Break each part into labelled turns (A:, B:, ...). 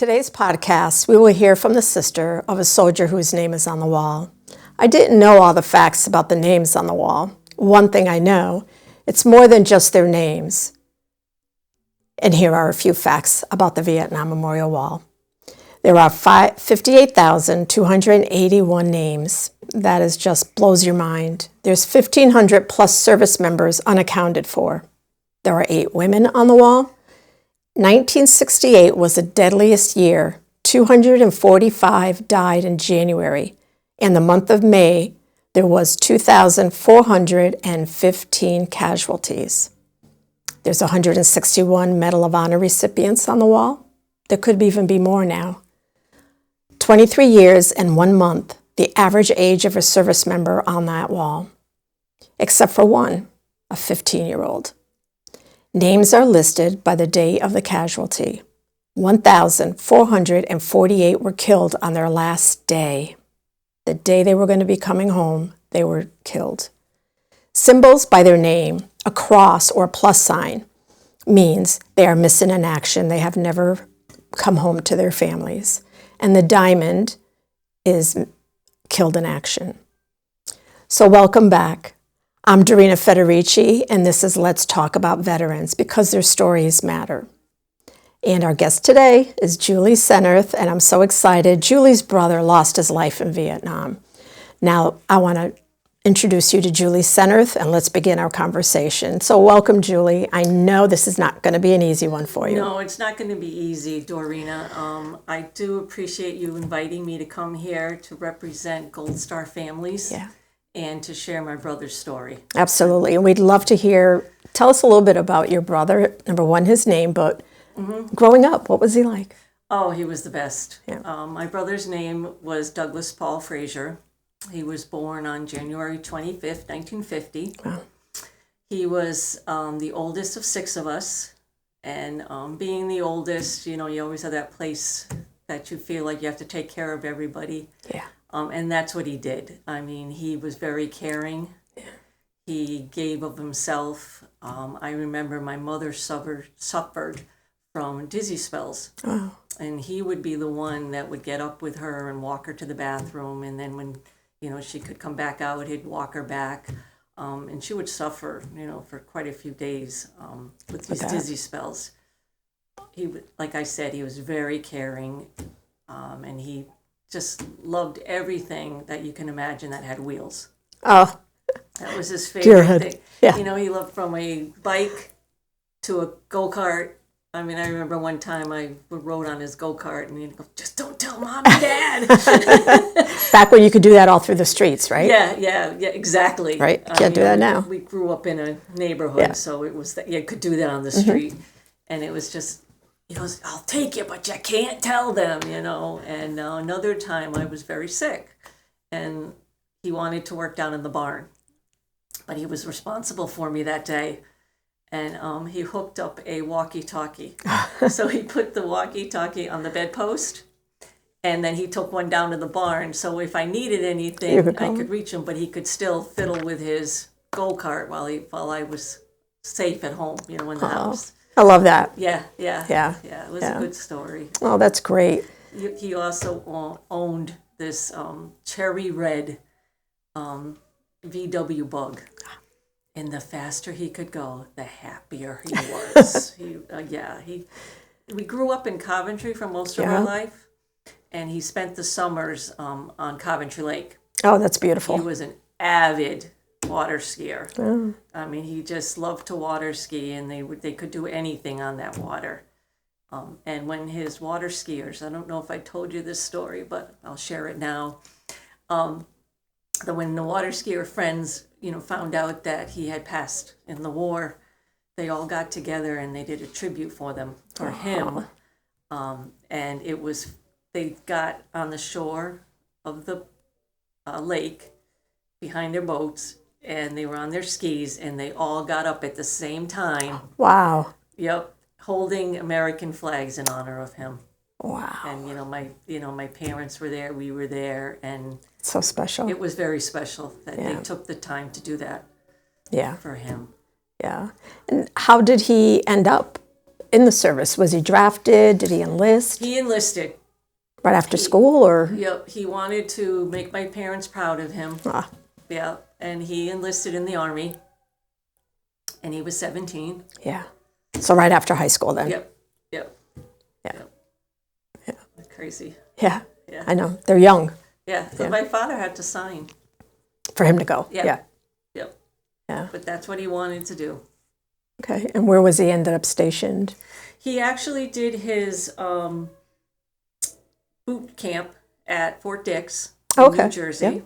A: Today's podcast, we will hear from the sister of a soldier whose name is on the wall. I didn't know all the facts about the names on the wall. One thing I know, it's more than just their names. And here are a few facts about the Vietnam Memorial Wall. There are 58,281 names. That is just blows your mind. There's 1,500 plus service members unaccounted for. There are 8 women on the wall. 1968 was the deadliest year. 245 died in January. In the month of May, there was 2,415 casualties. There's 161 Medal of Honor recipients on the wall. There could even be more now. 23 years and 1 month, the average age of a service member on that wall, except for one, a 15-year-old. Names are listed by the day of the casualty. 1,448 were killed on their last day. The day they were going to be coming home, they were killed. Symbols by their name, a cross or a plus sign, means they are missing in action. They have never come home to their families. And the diamond is killed in action. So welcome back. I'm Dorina Federici, and this is Let's Talk About Veterans, because their stories matter. And our guest today is Julie Senerth, and I'm so excited. Julie's brother lost his life in Vietnam. Now, I want to introduce you to Julie Senerth, and let's begin our conversation. So welcome, Julie. I know this is not going to be an easy one for you.
B: No, it's not going to be easy, Dorina. I do appreciate you inviting me to come here to represent Gold Star families and to share my brother's story.
A: Absolutely, and we'd love to hear, tell us a little bit about your brother. Number one, his name, but growing up, what was he like?
B: Oh, he was the best.
A: Yeah.
B: My brother's name was Douglas Paul Frazier. He was born on January 25th, 1950.
A: Wow.
B: He was the oldest of 6 of us. And being the oldest, you know, you always have that place that you feel like you have to take care of everybody.
A: Yeah.
B: And that's what he did. I mean, he was very caring.
A: Yeah.
B: He gave of himself. I remember my mother suffered from dizzy spells.
A: Wow.
B: And he would be the one that would get up with her and walk her to the bathroom. And then when she could come back out, he'd walk her back. And she would suffer, for quite a few days with these dizzy spells. Like I said, he was very caring, and he just loved everything that you can imagine that had wheels.
A: Oh.
B: That was his favorite thing.
A: Yeah.
B: He loved from a bike to a go-kart. I mean, I remember one time I rode on his go-kart and he'd go, "Just don't tell Mom and Dad."
A: Back when you could do that all through the streets, right?
B: Yeah, exactly.
A: Right, can't do that now.
B: We grew up in a neighborhood, so it was that you could do that on the street. And it was just, he goes, "I'll take you, but you can't tell them, And another time I was very sick and he wanted to work down in the barn. But he was responsible for me that day. And he hooked up a walkie-talkie. So he put the walkie-talkie on the bedpost, and then he took one down to the barn. So if I needed anything, I could reach him, but he could still fiddle with his go-kart while I was safe at home, in the house.
A: I love that.
B: Yeah. It was a good story.
A: Oh, that's great.
B: He also owned this cherry red VW Bug. And the faster he could go, the happier he was. We grew up in Coventry for most of our life, and he spent the summers on Coventry Lake.
A: Oh, that's beautiful.
B: He was an avid water skier.
A: Oh.
B: I mean, he just loved to water ski, and they could do anything on that water. And when his water skiers, I don't know if I told you this story, but I'll share it now. When the water skier friends, found out that he had passed in the war, they all got together and they did a tribute for him. And they got on the shore of the lake behind their boats, and they were on their skis, and they all got up at the same time.
A: Wow.
B: Yep, holding American flags in honor of him.
A: Wow.
B: And my parents were there, we were there, and
A: so special.
B: It was very special that they took the time to do that. For him.
A: Yeah. And how did he end up in the service? Was he drafted? Did he enlist?
B: He enlisted.
A: Right after school, or?
B: Yep, he wanted to make my parents proud of him.
A: Ah,
B: Yeah, and he enlisted in the Army, and he was 17.
A: yeah. So right after high school then?
B: Yep.
A: Yeah.
B: Yeah. Crazy.
A: Yeah.
B: Yeah.
A: I know. They're young
B: Yeah, so my father had to sign.
A: for him to go.
B: Yeah.
A: Yeah.
B: Yep.
A: Yeah.
B: But that's what he wanted to do.
A: Okay. And where was he ended up stationed?
B: He actually did his boot camp at Fort Dix in
A: Okay.
B: New Jersey.
A: Yep.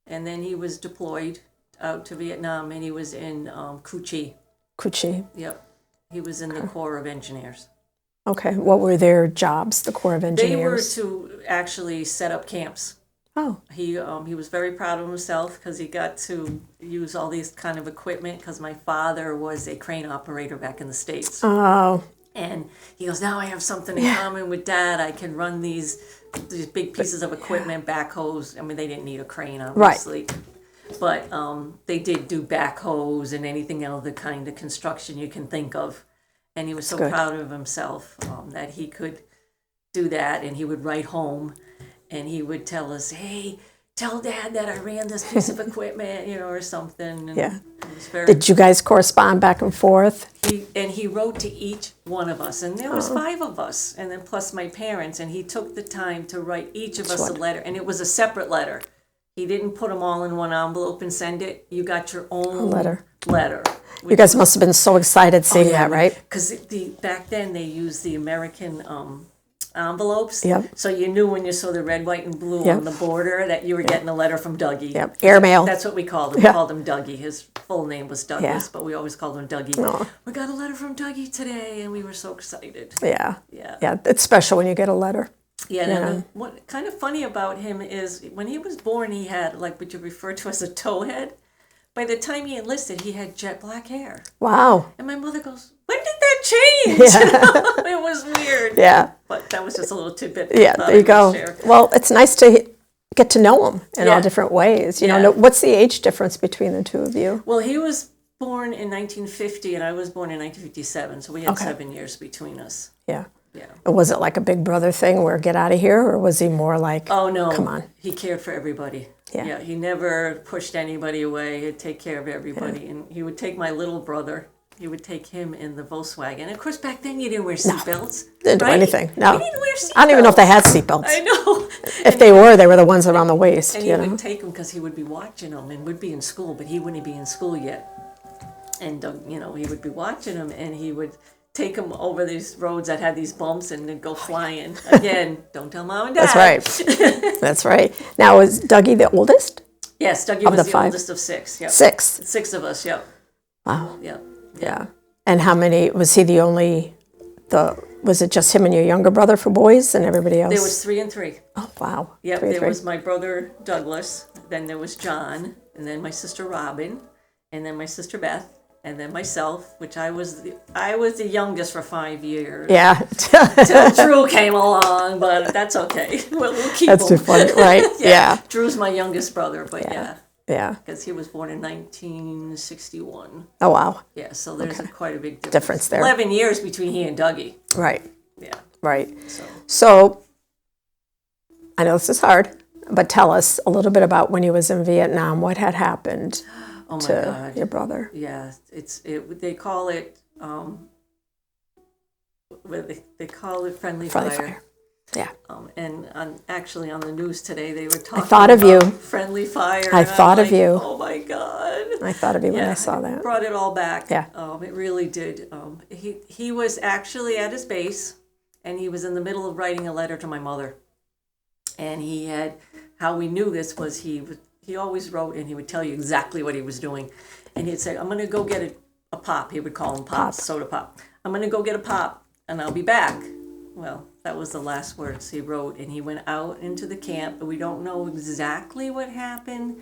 B: And then he was deployed out to Vietnam, and he was in Cu Chi.
A: Cucci.
B: Yep. He was in the Corps of Engineers.
A: Okay. What were their jobs, the Corps of Engineers?
B: They were to actually set up camps.
A: Oh,
B: He was very proud of himself because he got to use all these kind of equipment because my father was a crane operator back in the States.
A: oh,
B: And he goes, now I have something in common with Dad. I can run these big pieces of equipment, backhoes. I mean, they didn't need a crane, obviously. But they did do backhoes and anything other kind of construction you can think of. And he was so
A: good.
B: proud of himself that he could do that. And he would write home and he would tell us, hey, tell Dad that I ran this piece of equipment, or something. And
A: Yeah.
B: it was very,
A: Did you guys correspond back and forth?
B: he wrote to each one of us, and there was 5 of us, and then plus my parents, and he took the time to write each of us a letter, and it was a separate letter. He didn't put them all in one envelope and send it. You got your own
A: letter.
B: You
A: You guys must have been so excited seeing that, right?
B: Because back then they used the American envelopes.
A: Yep.
B: So you knew when you saw the red, white, and blue
A: Yep.
B: on the border that you were getting a letter from Dougie.
A: Yep. Airmail.
B: That's what we called him.
A: Yeah.
B: We called him Dougie. His full name was Douglas,
A: Yeah.
B: but we always called him Dougie.
A: Aw.
B: We got a letter from Dougie today, and we were so excited.
A: Yeah.
B: Yeah.
A: Yeah. It's special when you get a letter.
B: Yeah, and what kind of funny about him is when he was born, he had like what you refer to as a towhead. By the time he enlisted, he had jet black hair.
A: Wow.
B: And my mother goes, when did that change?
A: Yeah.
B: It was weird.
A: Yeah.
B: But that was just a little tidbit.
A: Yeah. There you go. Well, it's nice to get to know him in all different ways. You know, what's the age difference between the two of you?
B: Well, he was born in 1950 and I was born in 1957. So we had 7 years between us.
A: Yeah.
B: Yeah.
A: And was it like a big brother thing where get out of here, or was he more like,
B: oh, no.
A: come on?
B: He cared for everybody.
A: Yeah.
B: He never pushed anybody away. He'd take care of everybody. And he would take my little brother. He would take him in the Volkswagen. And of course, back then you didn't wear seatbelts.
A: Didn't do anything. No.
B: We didn't wear seatbelts.
A: I don't even know if they had seatbelts.
B: I know.
A: If they were the ones around the waist.
B: And he would take him because he would be watching them and would be in school, but he wouldn't be in school yet. And, he would be watching them and he would take him over these roads that had these bumps and then go flying. Again, don't tell Mom and Dad.
A: That's right. That's right. Now, was Dougie the oldest?
B: Yes, Dougie was the
A: 5?
B: oldest of 6. Yep.
A: 6.
B: 6 of us, yep.
A: Wow.
B: Yep.
A: Yeah. And how many, was he the only, was it just him and your younger brother for boys and everybody else?
B: There was 3 and 3.
A: Oh, wow.
B: Yep,
A: 3 and
B: there
A: 3.
B: was my brother Douglas, then there was John, and then my sister Robin, and then my sister Beth, and then myself, which I was the youngest for 5 years.
A: Yeah.
B: Till Drew came along, but that's okay. We'll keep
A: That's
B: him.
A: too funny, right? Yeah.
B: Drew's my youngest brother, but
A: Yeah.
B: because he was born in 1961.
A: Oh, wow.
B: Yeah, so there's quite a big
A: Difference there.
B: 11 years between he and Dougie.
A: Right.
B: Yeah.
A: Right.
B: So
A: So, I know this is hard, but tell us a little bit about when you was in Vietnam. What had happened
B: oh my
A: to
B: God.
A: your brother?
B: Yeah, they call it they call it friendly fire.
A: Yeah.
B: And actually on the news today they were talking
A: thought of
B: about
A: you.
B: friendly fire.
A: I
B: and
A: thought
B: I'm
A: of you.
B: Oh my God.
A: I thought of you when I saw
B: It
A: that.
B: brought it all back.
A: Yeah.
B: It really did. He was actually at his base and he was in the middle of writing a letter to my mother. And he had, how we knew this was he always wrote and he would tell you exactly what he was doing. And he'd say, I'm going to go get a pop. He would call them pops, soda pop. I'm going to go get a pop and I'll be back. Well, that was the last words he wrote. And he went out into the camp. We don't know exactly what happened,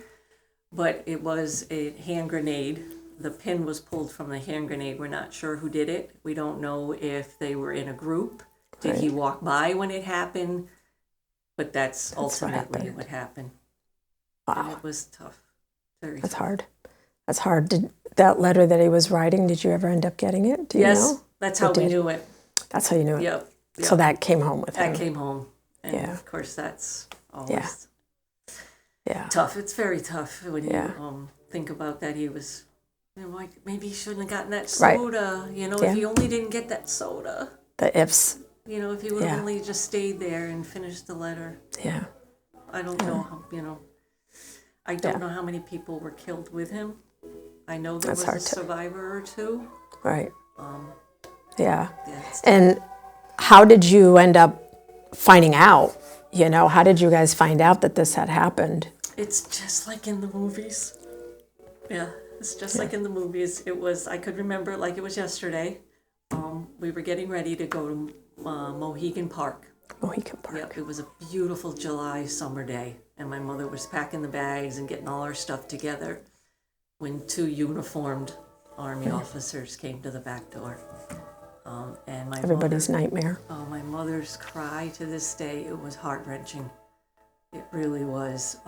B: but it was a hand grenade. The pin was pulled from the hand grenade. We're not sure who did it. We don't know if they were in a group. Did he walk by when it happened? But that's ultimately what happened.
A: Wow.
B: And it was tough. Very
A: That's
B: tough.
A: hard. That's hard. Did that letter that he was writing, did you ever end up getting it? Do you know?
B: That's how we knew it.
A: That's how you knew it.
B: Yep.
A: So that came home with him.
B: That came home. And
A: Yeah.
B: of course, that's always
A: Yeah.
B: tough. It's very tough when you
A: Yeah.
B: think about that. He was, like, maybe he shouldn't have gotten that
A: Right.
B: soda.
A: Yeah.
B: If he only didn't get that soda.
A: The ifs.
B: If he would have
A: Yeah.
B: only just stayed there and finished the letter.
A: Yeah.
B: I don't know how, I don't know how many people were killed with him. I know there
A: That's
B: was a
A: hard to-
B: survivor or two.
A: Right.
B: Yeah,
A: And how did you end up finding out? How did you guys find out that this had happened?
B: it's just like in the movies. Yeah, it's just like in the movies. I could remember it like it was yesterday. We were getting ready to go to Mohegan Park.
A: Mohegan Park.
B: Yeah, it was a beautiful July summer day, and my mother was packing the bags and getting all our stuff together when two uniformed Army officers came to the back door. And
A: Everybody's nightmare.
B: my mother's cry to this day, it was heart-wrenching. It really was.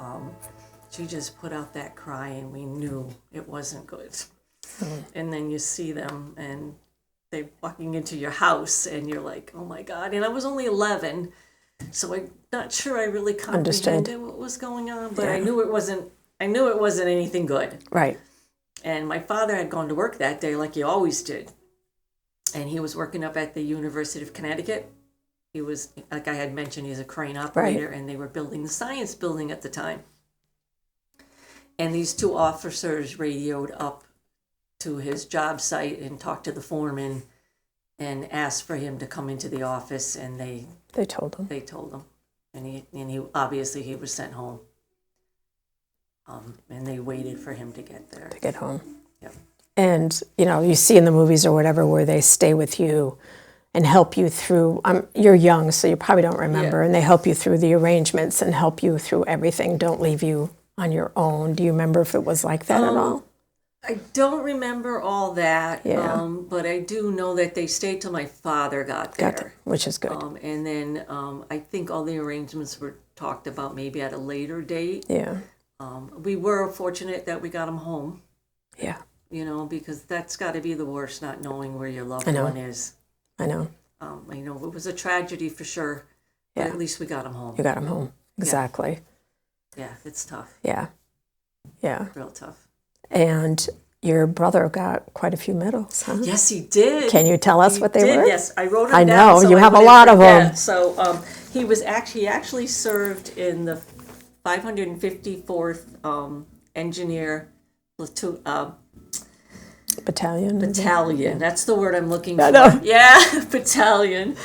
B: She just put out that cry, and we knew it wasn't good. And then you see them, and they're walking into your house, and you're like, oh my God. And I was only 11, so I'm not sure I really comprehended what was going on, but I knew it wasn't anything good.
A: Right.
B: And my father had gone to work that day like he always did. And he was working up at the University of Connecticut. He was, like I had mentioned, he's a crane operator, and they were building the science building at the time. And these two officers radioed up to his job site and talked to the foreman and asked for him to come into the office, and they
A: told him.
B: They told him. And he obviously he was sent home. And they waited for him to get there.
A: To get home.
B: Yep.
A: And, you see in the movies or whatever where they stay with you and help you through, you're young, so you probably don't remember, and they help you through the arrangements and help you through everything, don't leave you on your own. Do you remember if it was like that at all?
B: I don't remember all that,
A: Yeah.
B: but I do know that they stayed till my father got there.
A: Which is good.
B: And then I think all the arrangements were talked about maybe at a later date.
A: Yeah.
B: We were fortunate that we got him home.
A: Yeah.
B: Because that's got to be the worst, not knowing where your loved
A: know.
B: one is.
A: I know.
B: It was a tragedy for sure, but at least we got him home.
A: You got him home. Exactly.
B: Yeah, it's tough.
A: Yeah. Yeah.
B: Real tough.
A: And your brother got quite a few medals, huh?
B: Yes, he did.
A: Can you tell us what they were?
B: Yes, I wrote them
A: I
B: down.
A: know,
B: so
A: you
B: I
A: have a
B: wouldn't
A: lot of
B: forget.
A: them.
B: So he actually served in the 554th Engineer Platoon.
A: Battalion.
B: Battalion. That's the word I'm looking for.
A: I know.
B: Yeah, battalion.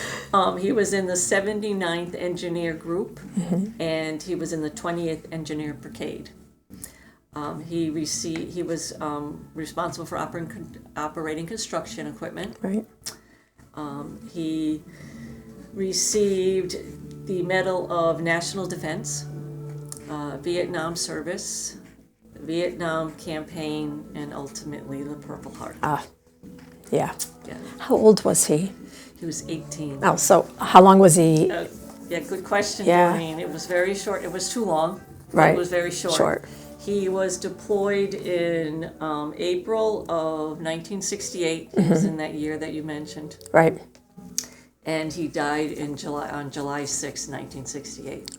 B: He was in the 79th Engineer Group, and he was in the 20th Engineer Brigade. He was responsible for operating construction equipment.
A: Right.
B: He received the Medal of National Defense, Vietnam Service, Vietnam Campaign, and ultimately the Purple Heart.
A: Yeah.
B: Yeah.
A: How old was he?
B: He was 18.
A: Oh, so how long was he?
B: Yeah, good question,
A: Yeah.
B: Doreen. It was very short. It was too long.
A: Right.
B: It was very short.
A: Short.
B: He was deployed in April of 1968. He was in that year that you mentioned.
A: Right.
B: And he died on July 6, 1968.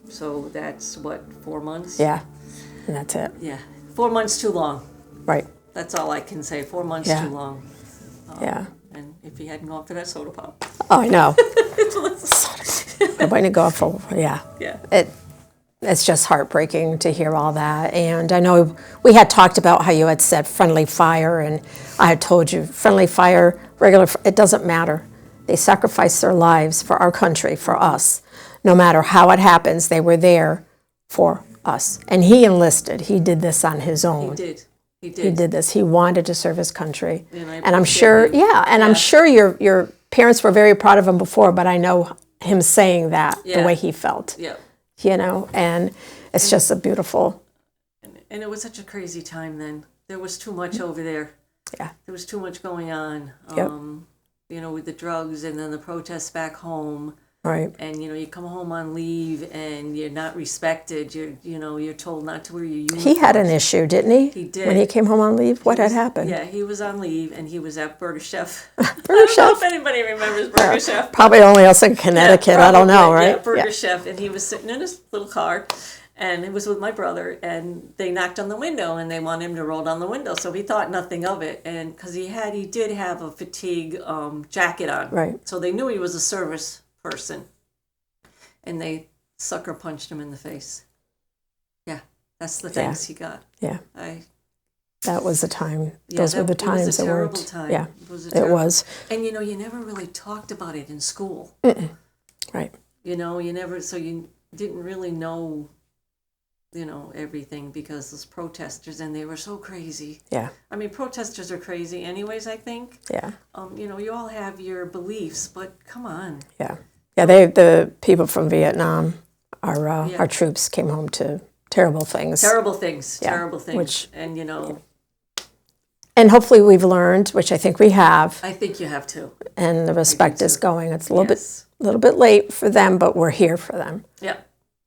B: So that's, 4 months?
A: Yeah. And that's it.
B: Yeah. 4 months too long.
A: Right.
B: That's all I can say. 4 months
A: Yeah.
B: too long.
A: Yeah.
B: And if he hadn't gone for that soda pop.
A: Oh, I know. I'm going to go for, yeah.
B: Yeah.
A: It's just heartbreaking to hear all that. And I know we had talked about how you had said friendly fire, and I had told you friendly fire, regular, it doesn't matter. They sacrifice their lives for our country, for us. No matter how it happens, they were there for us. And he enlisted. He did this on his own.
B: He did.
A: He did this. He wanted to serve his country.
B: And
A: I'm sure, I'm sure your parents were very proud of him before, but I know him saying that the way he felt.
B: Yeah.
A: And it's just a beautiful.
B: And it was such a crazy time then. There was too much over there.
A: Yeah.
B: There was too much going on.
A: Yep.
B: With the drugs and then the protests back home.
A: Right.
B: And you come home on leave and you're not respected. You're told not to wear your uniform.
A: He had an issue, didn't he?
B: He did.
A: When he came home on leave? What had happened?
B: Yeah, he was on leave and he was at Burger Chef.
A: Burger
B: I don't know
A: Chef?
B: if anybody remembers Burger Chef.
A: Probably only us in Connecticut.
B: Yeah,
A: I don't know,
B: probably,
A: right?
B: Yeah, Burger Chef, and he was sitting in his little car, and it was with my brother, and they knocked on the window, and they wanted him to roll down the window, so he thought nothing of it, and because he did have a fatigue jacket on,
A: Right.
B: so they knew he was a service person, and they sucker punched him in the face. Yeah, that's the thanks he got.
A: Yeah.
B: That
A: was the time. Those were the times.
B: It was a terrible time.
A: Yeah,
B: it was. And you never really talked about it in school.
A: Mm-mm. Right.
B: You never, so you didn't really know, everything because those protesters, and they were so crazy.
A: Yeah.
B: I mean, protesters are crazy anyways, I think.
A: Yeah.
B: You all have your beliefs, but come on.
A: Yeah. Yeah, the people from Vietnam, our troops came home to terrible things.
B: Terrible things.
A: Yeah.
B: Terrible things.
A: Which,
B: and,
A: and hopefully we've learned, which I think we have.
B: I think you have to.
A: And the respect is going. It's a little bit late for them, but we're here for them.
B: Yeah.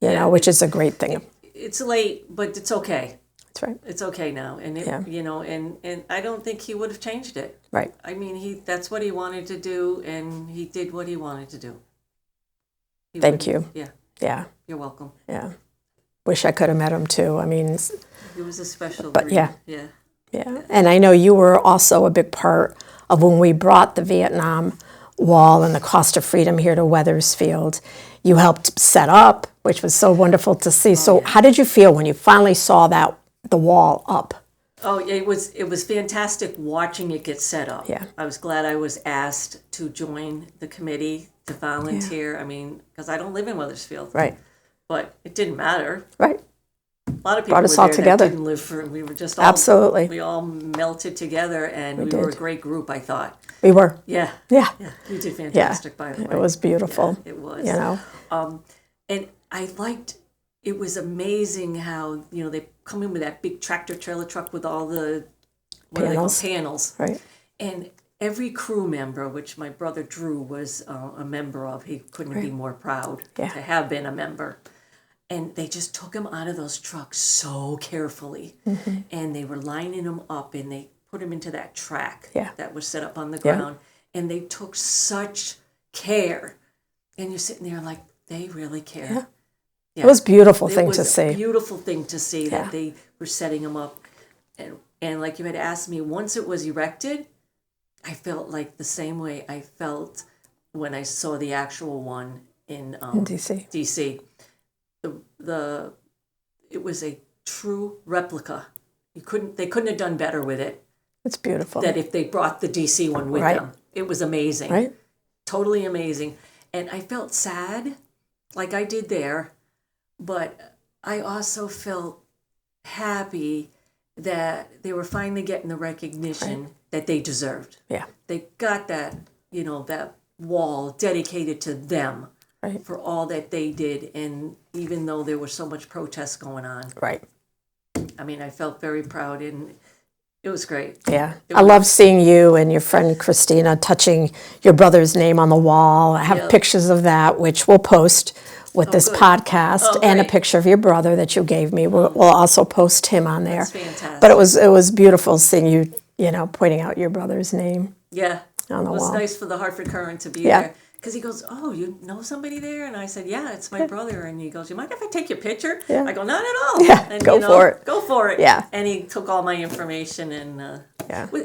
A: You know, which is a great thing.
B: It's late, but it's okay.
A: That's right.
B: It's okay now, and and I don't think he would have changed it.
A: Right.
B: I mean, that's what he wanted to do, and he did what he wanted to do.
A: Thank you.
B: Yeah.
A: Yeah.
B: You're welcome.
A: Yeah. Wish I could have met him too. I mean,
B: he was a special.
A: But
B: breed.
A: Yeah.
B: Yeah.
A: And I know you were also a big part of when we brought the Vietnam Wall and the Cost of Freedom here to Wethersfield. You helped set up, which was so wonderful to see. How did you feel when you finally saw the wall up?
B: Oh, it was fantastic watching it get set up.
A: Yeah.
B: I was glad I was asked to join the committee, to volunteer. Yeah. I mean, because I don't live in Wethersfield.
A: Right.
B: But it didn't matter.
A: Right.
B: A lot of people
A: brought us all together.
B: That didn't live for. We were just all,
A: absolutely.
B: We all melted together, and we were a great group. I thought
A: we were.
B: Yeah. We did fantastic. By the way,
A: it was beautiful.
B: Yeah, it was. And I liked. It was amazing how they come in with that big tractor trailer truck with all the panels.
A: Right.
B: And every crew member, which my brother Drew was a member of, he couldn't be more proud to have been a member. And they just took him out of those trucks so carefully. Mm-hmm. And they were lining him up, and they put him into that track that was set up on the ground. And they took such care. And you're sitting there like, they really care.
A: Yeah. It was a beautiful thing to see.
B: It was a beautiful thing to see that they were setting him up. And like you had asked me, once it was erected, I felt like the same way I felt when I saw the actual one in DC. It was a true replica. They couldn't have done better with it.
A: It's beautiful.
B: That if they brought the DC one with them, it was amazing.
A: Right.
B: Totally amazing. And I felt sad, like I did there, but I also felt happy that they were finally getting the recognition that they deserved.
A: Yeah.
B: They got that, that wall dedicated to them. Right. For all that they did, and even though there was so much protest going on.
A: Right.
B: I mean, I felt very proud, and it was great.
A: Yeah. I love seeing you and your friend Christina touching your brother's name on the wall. I have pictures of that, which we'll post with this podcast, and a picture of your brother that you gave me. We'll also post him on there.
B: That's fantastic.
A: But it was beautiful seeing you, pointing out your brother's name.
B: Yeah.
A: On the wall.
B: It was nice for the Hartford Courant to be there. Because he goes, oh, you know somebody there? And I said, yeah, it's my brother. And he goes, you mind if I take your picture?
A: Yeah.
B: I go, not at all.
A: Yeah,
B: and,
A: go for it.
B: Go for it.
A: Yeah.
B: And he took all my information, and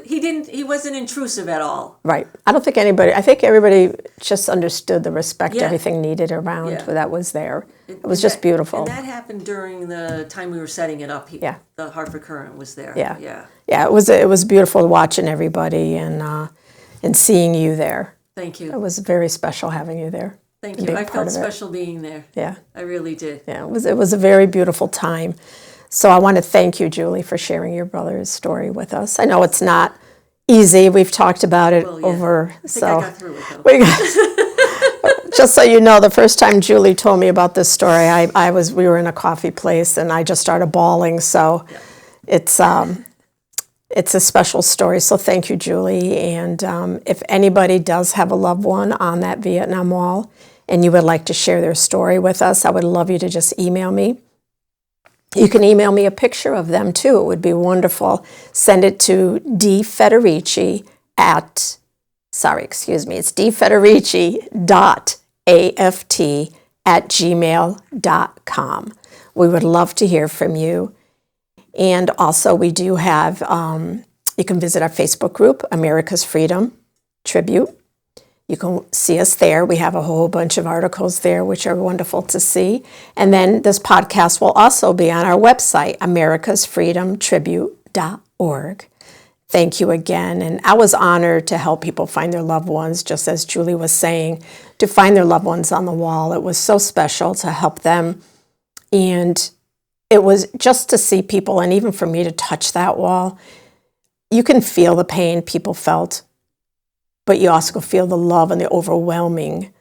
B: he wasn't intrusive at all.
A: Right. I think everybody just understood the respect everything needed around that was there. It was just beautiful.
B: And that happened during the time we were setting it up. The Hartford Courant was there.
A: Yeah. It was beautiful watching everybody and seeing you there.
B: Thank you.
A: It was very special having you there.
B: Thank you. I felt special being there.
A: Yeah.
B: I really did.
A: Yeah, it was a very beautiful time. So I want to thank you, Julie, for sharing your brother's story with us. I know it's not easy. We've talked about it over.
B: I think I got through it, though.
A: Just so you know, the first time Julie told me about this story, we were in a coffee place and I just started bawling. So it's It's a special story, so thank you, Julie. And if anybody does have a loved one on that Vietnam Wall and you would like to share their story with us, I would love you to just email me. You can email me a picture of them too. It would be wonderful. Send it to dfederici at, it's dfederici.aft@gmail.com. We would love to hear from you. And also we do have, you can visit our Facebook group, America's Freedom Tribute. You can see us there. We have a whole bunch of articles there, which are wonderful to see. And then this podcast will also be on our website, americasfreedomtribute.org. Thank you again. And I was honored to help people find their loved ones, just as Julie was saying, to find their loved ones on the wall. It was so special to help them. And it was just to see people, and even for me to touch that wall, you can feel the pain people felt, but you also can feel the love and the overwhelming,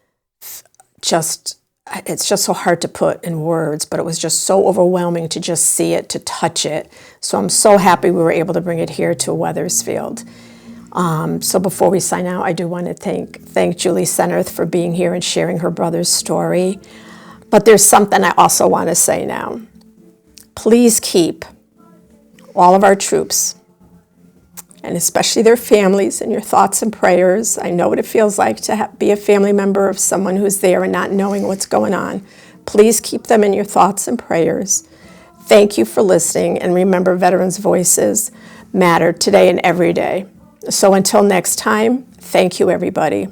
A: it's just so hard to put in words, but it was just so overwhelming to just see it, to touch it. So I'm so happy we were able to bring it here to Wethersfield. So before we sign out, I do want to thank Julie Senerth for being here and sharing her brother's story. But there's something I also want to say now. Please keep all of our troops, and especially their families, in your thoughts and prayers. I know what it feels like to be a family member of someone who's there and not knowing what's going on. Please keep them in your thoughts and prayers. Thank you for listening, and remember, veterans' voices matter today and every day. So until next time, thank you, everybody.